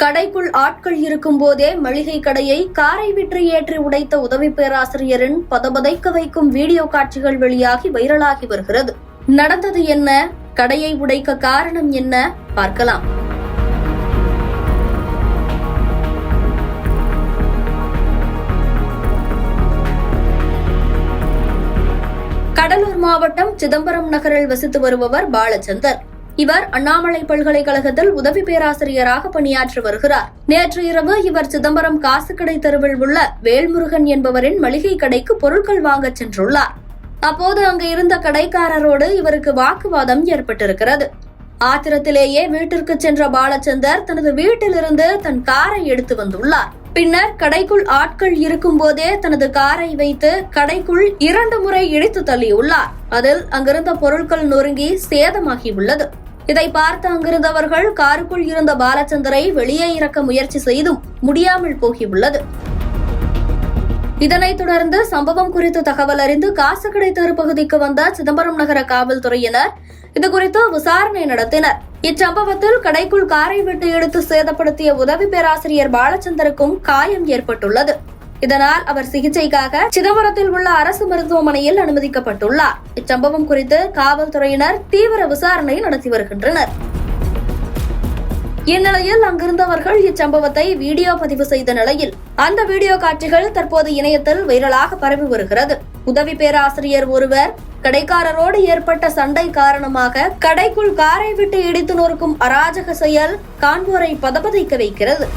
கடைக்குள் ஆட்கள் இருக்கும் போதே மளிகை கடையை காரை விற்று ஏற்றி உடைத்த உதவி பேராசிரியரின் பதபதைக்க வைக்கும் வீடியோ காட்சிகள் வெளியாகி வைரலாகி வருகிறது. நடந்தது என்ன? கடையை உடைக்க காரணம் என்ன? பார்க்கலாம். கடலூர் மாவட்டம் சிதம்பரம் நகரில் வசித்து வருபவர் பாலச்சந்தர். இவர் அண்ணாமலை பல்கலைக்கழகத்தில் உதவி பேராசிரியராக பணியாற்றி வருகிறார். நேற்று இரவு இவர் சிதம்பரம் காசுக்கடை தெருவில் உள்ள வேல்முருகன் என்பவரின் மளிகை கடைக்கு பொருட்கள் வாங்க சென்றுள்ளார். அப்போது அங்கு இருந்த கடைக்காரரோடு இவருக்கு வாக்குவாதம் ஏற்பட்டிருக்கிறது. ஆத்திரத்திலேயே வீட்டிற்கு சென்ற பாலச்சந்தர் தனது வீட்டிலிருந்து தன் காரை எடுத்து வந்துள்ளார். பின்னர் கடைக்குள் ஆட்கள் இருக்கும் போதே தனது காரை வைத்து கடைக்குள் 2 முறை இடித்து தள்ளியுள்ளார். அதில் அங்கிருந்த பொருட்கள் நொறுங்கி சேதமாகியுள்ளது. இதை பார்த்து அங்கிருந்தவர்கள் காருக்குள் இருந்த பாலச்சந்தரை வெளியே இறக்க முயற்சி செய்தும் முடியாமல் போகியுள்ளது. இதனைத் தொடர்ந்து சம்பவம் குறித்து தகவல் அறிந்து காசுக்கடை தெரு பகுதிக்கு வந்த சிதம்பரம் நகர காவல்துறையினர் இதுகுறித்து விசாரணை நடத்தினர். இச்சம்பவத்தில் கடைக்குள் காரை விட்டு எடுத்து சேதப்படுத்திய உதவி பேராசிரியர் பாலச்சந்தருக்கும் காயம் ஏற்பட்டுள்ளது. இதனால் அவர் சிகிச்சைக்காக சிதம்பரத்தில் உள்ள அரசு மருத்துவமனையில் அனுமதிக்கப்பட்டுள்ளார். இச்சம்பவம் குறித்து காவல்துறையினர் தீவிர விசாரணை நடத்தி வருகின்றனர். இந்நிலையில் அங்கிருந்தவர்கள் இச்சம்பவத்தை வீடியோ பதிவு செய்த நிலையில் அந்த வீடியோ காட்சிகள் தற்போது இணையத்தில் வைரலாக பரவி வருகிறது. உதவி பேராசிரியர் ஒருவர் கடைக்காரரோடு ஏற்பட்ட சண்டை காரணமாக கடைக்குள் காரை விட்டு இடித்து நொறுக்கும் அராஜக செயல் காண்போரை பதபதைக்க வைக்கிறது.